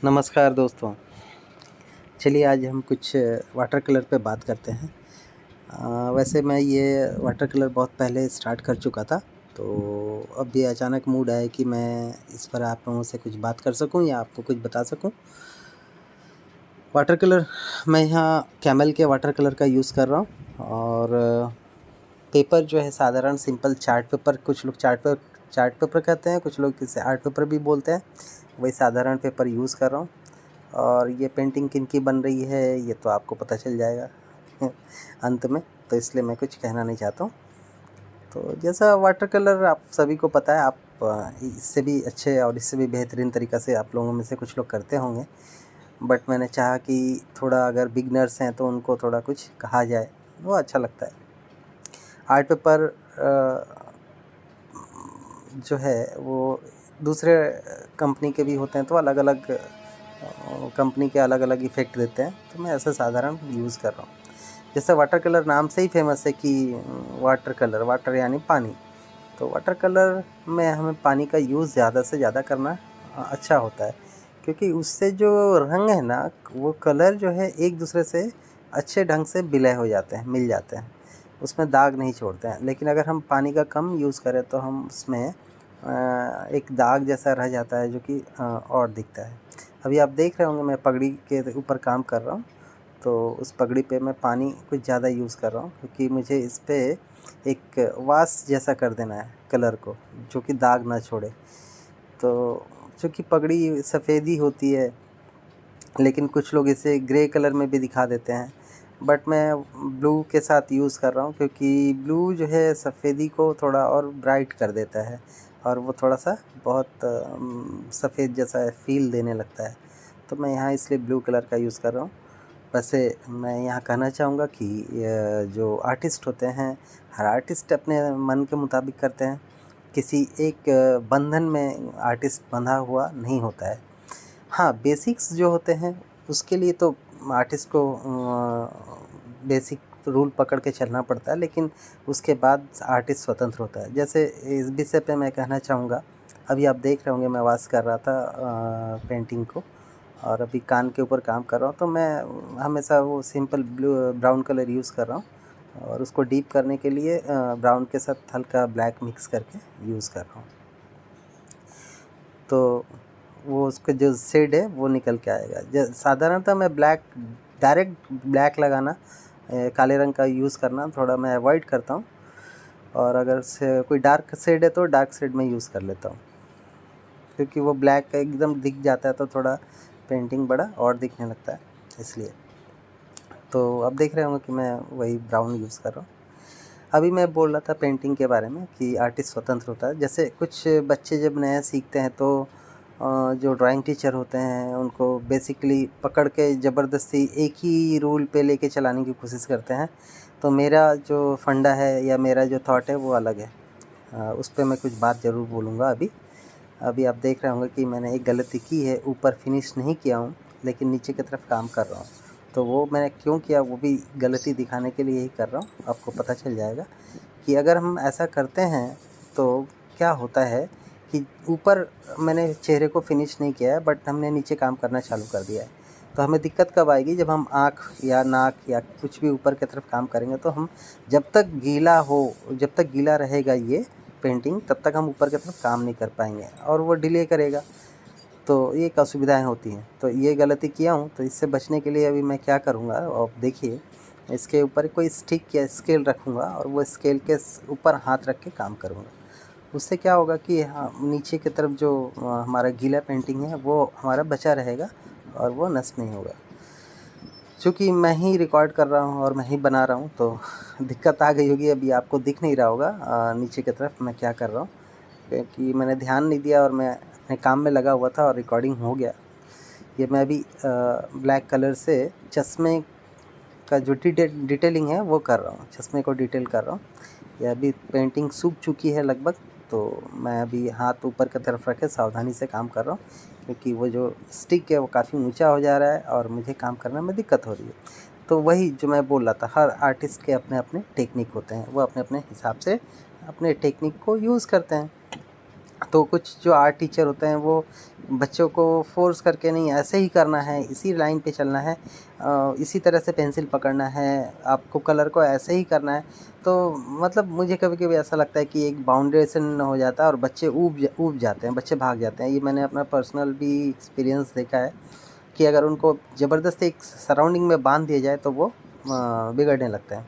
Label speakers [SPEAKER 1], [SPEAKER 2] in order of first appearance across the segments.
[SPEAKER 1] नमस्कार दोस्तों। चलिए आज हम कुछ वाटर कलर पे बात करते हैं। वैसे मैं ये वाटर कलर बहुत पहले स्टार्ट कर चुका था, तो अब भी अचानक मूड आया कि मैं इस पर आप लोगों से कुछ बात कर सकूं या आपको कुछ बता सकूं। वाटर कलर मैं यहाँ कैमल के वाटर कलर का यूज़ कर रहा हूँ और पेपर जो है साधारण सिंपल चार्ट पेपर, कुछ लोग चार्ट पेपर कहते हैं, कुछ लोग इसे आर्ट पेपर भी बोलते हैं। वही साधारण पेपर यूज़ कर रहा हूँ और ये पेंटिंग किनकी बन रही है ये तो आपको पता चल जाएगा अंत में, तो इसलिए मैं कुछ कहना नहीं चाहता हूँ। तो जैसा वाटर कलर आप सभी को पता है, आप इससे भी अच्छे और इससे भी बेहतरीन तरीक़ा से आप लोगों में से कुछ लोग करते होंगे, बट मैंने चाहा कि थोड़ा अगर बिगनर्स हैं तो उनको थोड़ा कुछ कहा जाए, वो अच्छा लगता है। आर्ट पेपर जो है वो दूसरे कंपनी के भी होते हैं, तो अलग अलग कंपनी के अलग अलग इफ़ेक्ट देते हैं, तो मैं ऐसा साधारण यूज़ कर रहा हूँ। जैसे वाटर कलर नाम से ही फेमस है कि वाटर कलर, वाटर यानी पानी, तो वाटर कलर में हमें पानी का यूज़ ज़्यादा से ज़्यादा करना अच्छा होता है, क्योंकि उससे जो रंग है ना, वो कलर जो है एक दूसरे से अच्छे ढंग से विलय हो जाते हैं, मिल जाते हैं, उसमें दाग नहीं छोड़ते हैं। लेकिन अगर हम पानी का कम यूज़ करें तो हम उसमें एक दाग जैसा रह जाता है, जो कि और दिखता है। अभी आप देख रहे होंगे मैं पगड़ी के ऊपर काम कर रहा हूँ, तो उस पगड़ी पे मैं पानी कुछ ज़्यादा यूज़ कर रहा हूँ, क्योंकि मुझे इस पे एक वास जैसा कर देना है कलर को, जो कि दाग ना छोड़े। तो चूँकि पगड़ी सफ़ेद ही होती है, लेकिन कुछ लोग इसे ग्रे कलर में भी दिखा देते हैं, बट मैं ब्लू के साथ यूज़ कर रहा हूँ, क्योंकि ब्लू जो है सफ़ेदी को थोड़ा और ब्राइट कर देता है और वो थोड़ा सा बहुत सफ़ेद जैसा फ़ील देने लगता है। तो मैं यहाँ इसलिए ब्लू कलर का यूज़ कर रहा हूँ। वैसे मैं यहाँ कहना चाहूँगा कि जो आर्टिस्ट होते हैं, हर आर्टिस्ट अपने मन के मुताबिक करते हैं, किसी एक बंधन में आर्टिस्ट बंधा हुआ नहीं होता है। हाँ, बेसिक्स जो होते हैं उसके लिए तो आर्टिस्ट को बेसिक रूल पकड़ के चलना पड़ता है, लेकिन उसके बाद आर्टिस्ट स्वतंत्र होता है। जैसे इस विषय पे मैं कहना चाहूँगा, अभी आप देख रहे होंगे मैं वाश कर रहा था पेंटिंग को, और अभी कान के ऊपर काम कर रहा हूँ, तो मैं हमेशा वो सिंपल ब्राउन कलर यूज़ कर रहा हूँ और उसको डीप करने के लिए ब्राउन के साथ हल्का ब्लैक मिक्स करके यूज़ कर रहा हूँ। तो वो उसका जो शेड है वो निकल के आएगा। साधारणतः मैं डायरेक्ट ब्लैक लगाना, काले रंग का यूज़ करना थोड़ा मैं अवॉइड करता हूँ, और अगर से कोई डार्क शेड है तो डार्क शेड में यूज़ कर लेता हूँ, क्योंकि वो ब्लैक का एकदम दिख जाता है तो थोड़ा पेंटिंग बड़ा और दिखने लगता है, इसलिए। तो अब देख रहे होंगे कि मैं वही ब्राउन यूज़ कर रहा हूँ। अभी मैं बोल रहा था पेंटिंग के बारे में कि आर्टिस्ट स्वतंत्र होता है। जैसे कुछ बच्चे जब नया सीखते हैं तो जो ड्राइंग टीचर होते हैं उनको बेसिकली पकड़ के ज़बरदस्ती एक ही रूल पे लेके चलाने की कोशिश करते हैं। तो मेरा जो फंडा है या मेरा जो थॉट है वो अलग है। उस पे मैं कुछ बात ज़रूर बोलूँगा अभी आप देख रहे होंगे कि मैंने एक गलती की है, ऊपर फिनिश नहीं किया हूँ, लेकिन नीचे की तरफ काम कर रहा हूँ। तो वो मैंने क्यों किया वो भी गलती दिखाने के लिए ही कर रहा हूँ, आपको पता चल जाएगा कि अगर हम ऐसा करते हैं तो क्या होता है कि ऊपर मैंने चेहरे को फिनिश नहीं किया है, बट हमने नीचे काम करना चालू कर दिया है। तो हमें दिक्कत कब आएगी, जब हम आँख या नाक या कुछ भी ऊपर की तरफ काम करेंगे, तो हम जब तक गीला रहेगा ये पेंटिंग, तब तक हम ऊपर की तरफ काम नहीं कर पाएंगे और वो डिले करेगा, तो ये एक असुविधाएँ होती हैं। तो ये गलती किया हूँ, तो इससे बचने के लिए अभी मैं क्या करूँगा, आप देखिए, इसके ऊपर कोई स्टिक या स्केल रखूँगा और वो स्केल के ऊपर हाथ रख के काम करूँगा। उससे क्या होगा कि हाँ, नीचे की तरफ जो हमारा गीला पेंटिंग है वो हमारा बचा रहेगा और वो नष्ट नहीं होगा। चूँकि मैं ही रिकॉर्ड कर रहा हूँ और मैं ही बना रहा हूँ, तो दिक्कत आ गई होगी, अभी आपको दिख नहीं रहा होगा नीचे की तरफ मैं क्या कर रहा हूँ, क्योंकि मैंने ध्यान नहीं दिया और मैं अपने काम में लगा हुआ था और रिकॉर्डिंग हो गया। ये मैं अभी ब्लैक कलर से चश्मे का जो डिटेलिंग है वो कर रहा हूँ, चश्मे को डिटेल कर रहा हूँ। ये अभी पेंटिंग सूख चुकी है लगभग, तो मैं अभी हाथ ऊपर की तरफ रखे सावधानी से काम कर रहा हूँ, क्योंकि वो जो स्टिक है वो काफ़ी ऊंचा हो जा रहा है और मुझे काम करने में दिक्कत हो रही है। तो वही जो मैं बोल रहा था, हर आर्टिस्ट के अपने अपने टेक्निक होते हैं, वो अपने अपने हिसाब से अपने टेक्निक को यूज़ करते हैं। तो कुछ जो आर्ट टीचर होते हैं वो बच्चों को फोर्स करके नहीं, ऐसे ही करना है, इसी लाइन पे चलना है, इसी तरह से पेंसिल पकड़ना है, आपको कलर को ऐसे ही करना है। तो मतलब मुझे कभी-कभी ऐसा लगता है कि एक बाउंडेशन हो जाता है और बच्चे ऊब जाते हैं, बच्चे भाग जाते हैं। ये मैंने अपना पर्सनल भी एक्सपीरियंस देखा है कि अगर उनको ज़बरदस्ती एक सराउंडिंग में बांध दिया जाए तो वो बिगड़ने लगते हैं।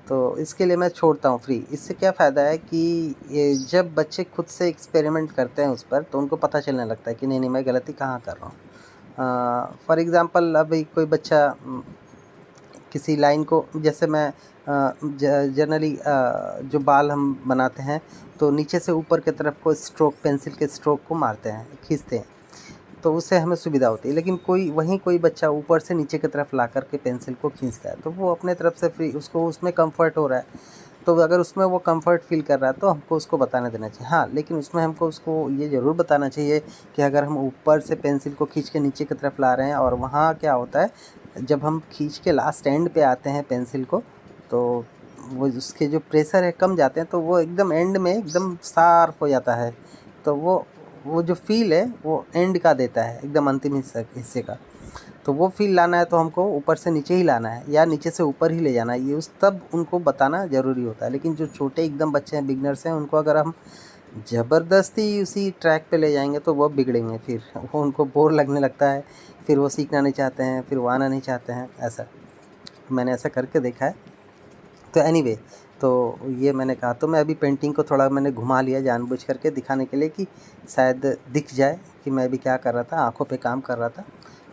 [SPEAKER 1] तो इसके लिए मैं छोड़ता हूँ फ्री। इससे क्या फ़ायदा है कि ये जब बच्चे खुद से एक्सपेरिमेंट करते हैं उस पर, तो उनको पता चलने लगता है कि नहीं मैं गलती कहाँ कर रहा हूँ। फॉर एग्ज़ाम्पल अभी कोई बच्चा किसी लाइन को, जैसे मैं जनरली जो बाल हम बनाते हैं तो नीचे से ऊपर की तरफ को स्ट्रोक, पेंसिल के स्ट्रोक को मारते हैं, खींचते हैं, तो उससे हमें सुविधा होती है। लेकिन कोई बच्चा ऊपर से नीचे की तरफ ला कर के पेंसिल को खींचता है, तो वो अपने तरफ से फ्री, उसको उसमें कंफर्ट हो रहा है। तो अगर उसमें वो कंफर्ट फ़ील कर रहा है तो हमको उसको बताने देना चाहिए। हाँ, लेकिन उसमें हमको उसको ये ज़रूर बताना चाहिए कि अगर हम ऊपर से पेंसिल को खींच के नीचे की तरफ ला रहे हैं और वहाँ क्या होता है, जब हम खींच के लास्ट एंड पे आते हैं पेंसिल को, तो वो उसके जो प्रेशर है कम जाते हैं, तो वो एकदम एंड में एकदम शार्प हो जाता है। तो वो जो फ़ील है वो एंड का देता है, एकदम अंतिम हिस्से का। तो वो फ़ील लाना है तो हमको ऊपर से नीचे ही लाना है या नीचे से ऊपर ही ले जाना है, ये उस तब उनको बताना ज़रूरी होता है। लेकिन जो छोटे एकदम बच्चे हैं, बिगिनर्स हैं, उनको अगर हम ज़बरदस्ती उसी ट्रैक पे ले जाएंगे तो वो बिगड़ेंगे, फिर वो उनको बोर लगने लगता है, फिर वो सीखना नहीं चाहते हैं, फिर वो आना नहीं चाहते हैं। ऐसा मैंने ऐसा करके देखा है। तो एनीवे, तो ये मैंने कहा, तो मैं अभी पेंटिंग को थोड़ा मैंने घुमा लिया जानबूझ करके, दिखाने के लिए कि शायद दिख जाए कि मैं भी क्या कर रहा था, आँखों पे काम कर रहा था।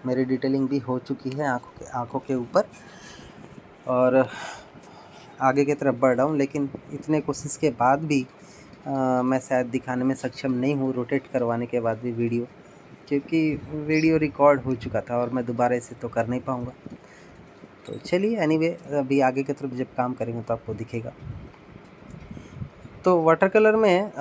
[SPEAKER 1] मेरी डिटेलिंग भी हो चुकी है आँखों के ऊपर और आगे की तरफ बढ़ रहा हूँ। लेकिन इतने कोशिश के बाद भी मैं शायद दिखाने में सक्षम नहीं हूँ, रोटेट करवाने के बाद भी वीडियो, क्योंकि वीडियो रिकॉर्ड हो चुका था और मैं दोबारा इसे तो कर नहीं पाऊँगा। तो चलिए एनीवे, अभी आगे की तरफ जब काम करेंगे तो आपको दिखेगा। तो वाटर कलर में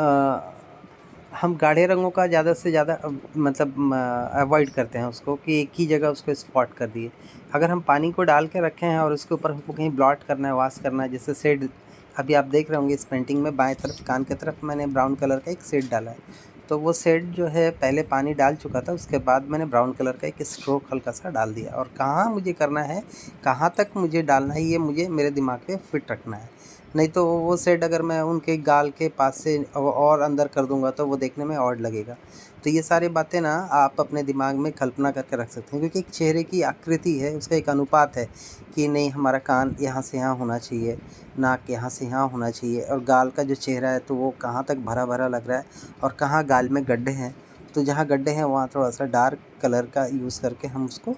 [SPEAKER 1] हम गाढ़े रंगों का ज़्यादा से ज़्यादा मतलब अवॉइड करते हैं उसको, कि एक ही जगह उसको स्पॉट कर दिए। अगर हम पानी को डाल के रखे हैं और उसके ऊपर हमको कहीं ब्लॉट करना है, वाश करना है, जैसे शेड अभी आप देख रहे होंगे इस पेंटिंग में, बाएं तरफ कान की तरफ मैंने ब्राउन कलर का एक शेड डाला है। तो वो शेड जो है पहले पानी डाल चुका था, उसके बाद मैंने ब्राउन कलर का एक स्ट्रोक हल्का सा डाल दिया। और कहाँ मुझे करना है, कहाँ तक मुझे डालना है, ये मुझे मेरे दिमाग पे फिट रखना है। नहीं तो वो शेड अगर मैं उनके गाल के पास से और अंदर कर दूंगा तो वो देखने में ऑड लगेगा। तो ये सारी बातें ना आप अपने दिमाग में कल्पना करके रख सकते हैं, क्योंकि एक चेहरे की आकृति है, उसका एक अनुपात है कि नहीं हमारा कान यहाँ से यहाँ होना चाहिए, नाक यहाँ से यहाँ होना चाहिए, और गाल का जो चेहरा है तो वो कहाँ तक भरा भरा लग रहा है और कहाँ गाल में गड्ढे हैं। तो जहाँ गड्ढे हैं वहाँ थोड़ा सा डार्क कलर का यूज़ करके हम उसको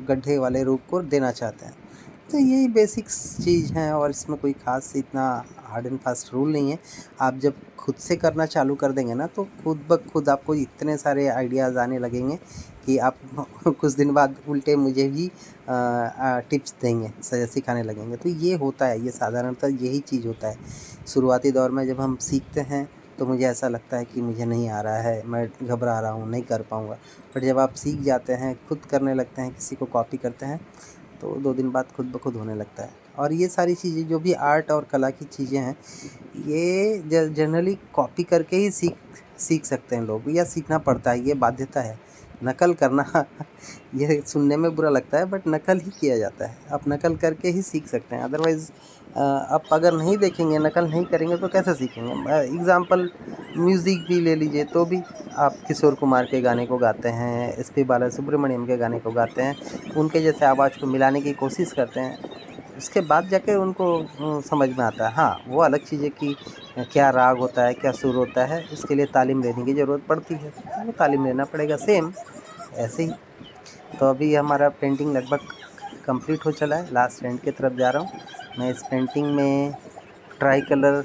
[SPEAKER 1] गड्ढे वाले रूप को देना चाहते हैं। तो यही बेसिक्स चीज़ हैं और इसमें कोई ख़ास इतना हार्ड एंड फास्ट रूल नहीं है। आप जब खुद से करना चालू कर देंगे ना, तो खुद ब खुद आपको इतने सारे आइडियाज़ आने लगेंगे कि आप कुछ दिन बाद उल्टे मुझे ही टिप्स देंगे, सिखाने लगेंगे। तो ये होता है, ये साधारणतः यही चीज़ होता है। शुरुआती दौर में जब हम सीखते हैं तो मुझे ऐसा लगता है कि मुझे नहीं आ रहा है, मैं घबरा रहा हूँ, नहीं कर पाऊँगा। बट जब आप सीख जाते हैं, खुद करने लगते हैं, किसी को कॉपी करते हैं, तो 2 दिन बाद खुद ब खुद होने लगता है। और ये सारी चीज़ें जो भी आर्ट और कला की चीज़ें हैं, ये जनरली कॉपी करके ही सीख सकते हैं लोग, या सीखना पड़ता है, ये बाध्यता है। नकल करना ये सुनने में बुरा लगता है, बट नकल ही किया जाता है। आप नकल करके ही सीख सकते हैं, अदरवाइज़ आप अगर नहीं देखेंगे, नकल नहीं करेंगे तो कैसे सीखेंगे। एग्ज़ाम्पल म्यूज़िक भी ले लीजिए, तो भी आप किशोर कुमार के गाने को गाते हैं, एसपी बालासुब्रमण्यम के गाने को गाते हैं, उनके जैसे आवाज़ को मिलाने की कोशिश करते हैं, उसके बाद जाके उनको समझ में आता है। हाँ, वो अलग चीज़ है कि क्या राग होता है, क्या सुर होता है, इसके लिए तालीम लेने की ज़रूरत पड़ती है, तो वो तालीम लेना पड़ेगा। सेम ऐसे ही। तो अभी हमारा पेंटिंग लगभग कंप्लीट हो चला है, लास्ट एंड की तरफ जा रहा हूँ। मैं इस पेंटिंग में ट्राई कलर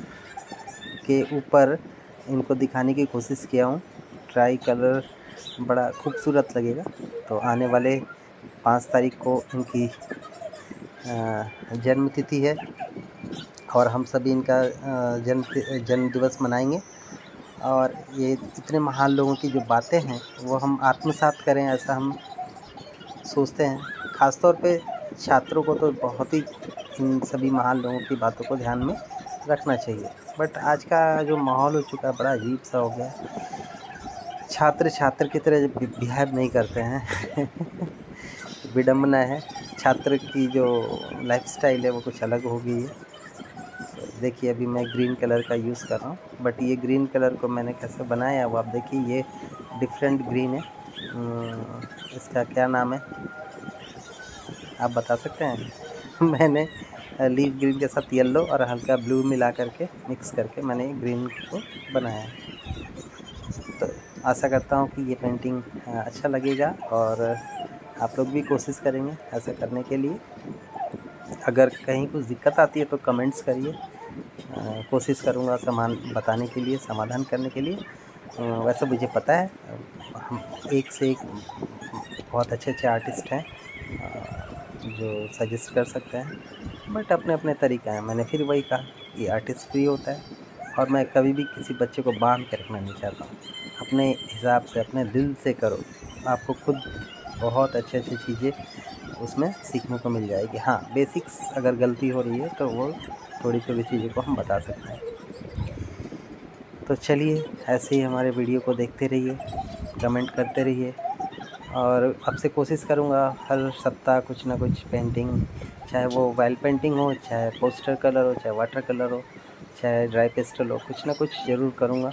[SPEAKER 1] के ऊपर इनको दिखाने की कोशिश किया हूँ। ट्राई कलर बड़ा खूबसूरत लगेगा। तो आने वाले 5 तारीख को इनकी जन्म तिथि है और हम सभी इनका जन्म दिवस मनाएंगे। और ये इतने महान लोगों की जो बातें हैं वो हम आत्मसात करें, ऐसा हम सोचते हैं। ख़ास तौर पे छात्रों को तो बहुत ही इन सभी महान लोगों की बातों को ध्यान में रखना चाहिए। बट आज का जो माहौल हो चुका है बड़ा अजीब सा हो गया। छात्र छात्र की तरह बिहेव नहीं करते हैं विडम्बना है। छात्र की जो लाइफस्टाइल है वो कुछ अलग हो गई है। देखिए अभी मैं ग्रीन कलर का यूज़ कर रहा हूँ, बट ये ग्रीन कलर को मैंने कैसे बनाया वो आप देखिए। ये डिफरेंट ग्रीन है। इसका क्या नाम है आप बता सकते हैं मैंने लीफ ग्रीन के साथ येलो और हल्का ब्लू मिला करके मिक्स करके मैंने ग्रीन को बनाया है। तो आशा करता हूँ कि ये पेंटिंग अच्छा लगेगा और आप लोग भी कोशिश करेंगे ऐसा करने के लिए। अगर कहीं कुछ दिक्कत आती है तो कमेंट्स करिए, कोशिश करूँगा सामान बताने के लिए, समाधान करने के लिए। वैसे मुझे पता है हम एक से एक बहुत अच्छे अच्छे आर्टिस्ट हैं जो सजेस्ट कर सकते हैं, बट अपने अपने तरीका है। मैंने फिर वही कहा कि आर्टिस्ट फ्री होता है और मैं कभी भी किसी बच्चे को बांध के रखना नहीं चाहता हूँ। अपने हिसाब से अपने दिल से करो, आपको खुद बहुत अच्छी अच्छी चीज़ें उसमें सीखने को मिल जाएगी। हाँ, बेसिक्स अगर गलती हो रही है तो वो थोड़ी थोड़ी चीज़ों को हम बता सकते हैं। तो चलिए ऐसे ही हमारे वीडियो को देखते रहिए, कमेंट करते रहिए और आपसे कोशिश करूँगा हर सप्ताह कुछ ना कुछ पेंटिंग, चाहे वो ऑयल पेंटिंग हो, चाहे पोस्टर कलर हो, चाहे वाटर कलर हो, चाहे ड्राई पेस्टल हो, कुछ ना कुछ ज़रूर करूँगा।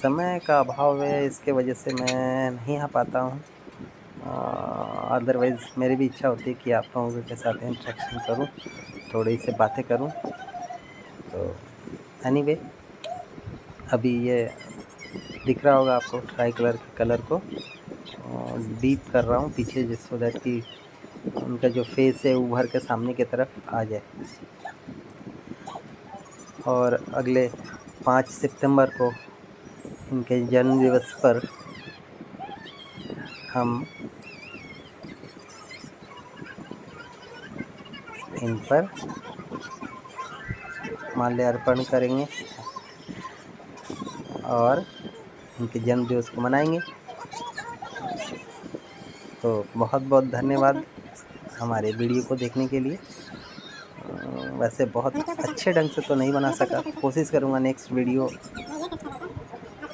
[SPEAKER 1] समय का अभाव है, इसके वजह से मैं नहीं आ पाता हूँ। अदरवाइज़ मेरी भी इच्छा होती है कि आप लोगों के साथ इंटरेक्शन करूं, थोड़ी सी बातें करूं। तो एनीवे अभी ये दिख रहा होगा आपको ट्राई कलर के कलर को डीप कर रहा हूं पीछे, जिस सो दैट कि उनका जो फेस है उभर के सामने की तरफ आ जाए। और अगले 5 सितंबर को इनके जन्म दिवस पर हम इन पर माल्यार्पण करेंगे और उनके जन्म दिवस को मनाएंगे। तो बहुत बहुत धन्यवाद हमारे वीडियो को देखने के लिए। वैसे बहुत अच्छे ढंग से तो नहीं बना सका, कोशिश करूँगा नेक्स्ट वीडियो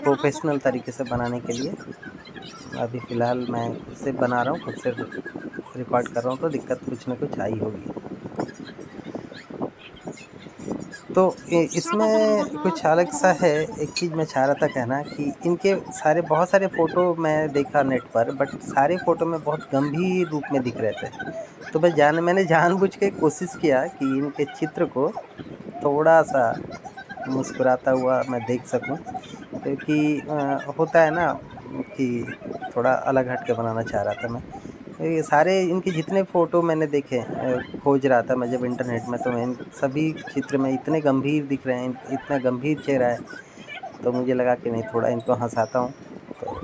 [SPEAKER 1] प्रोफेशनल तरीके से बनाने के लिए। अभी फ़िलहाल मैं खुद से बना रहा हूँ, खुद से रिकॉर्ड कर रहा हूँ, तो दिक्कत कुछ ना कुछ आई होगी। तो इसमें कुछ अलग सा है। एक चीज़ मैं चाह रहा था कहना कि इनके बहुत सारे फ़ोटो मैं देखा नेट पर, बट सारे फ़ोटो में बहुत गंभीर रूप में दिख रहे थे। तो मैंने जानबूझ के कोशिश किया कि इनके चित्र को थोड़ा सा मुस्कुराता हुआ मैं देख सकूं, क्योंकि होता है ना कि थोड़ा अलग हट के बनाना चाह रहा था मैं। ये सारे इनके जितने फ़ोटो मैंने देखे, खोज रहा था मैं जब इंटरनेट में, तो मैं इन सभी चित्र में इतने गंभीर दिख रहे हैं, इतना गंभीर चेहरा है, तो मुझे लगा कि नहीं थोड़ा इनको हंसाता हूँ। तो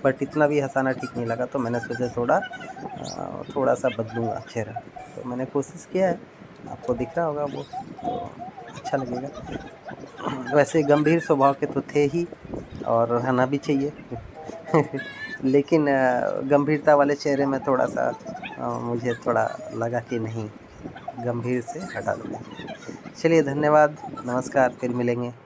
[SPEAKER 1] बट इतना भी हंसाना ठीक नहीं लगा, तो मैंने सोचा थोड़ा सा बदलूँगा चेहरा। तो मैंने कोशिश किया है, आपको दिख रहा होगा वो, तो अच्छा लगेगा। वैसे गंभीर स्वभाव के तो थे ही और रहना भी चाहिए लेकिन गंभीरता वाले चेहरे में थोड़ा सा मुझे थोड़ा लगा कि नहीं, गंभीर से हटा दूँगा। चलिए धन्यवाद, नमस्कार, फिर मिलेंगे।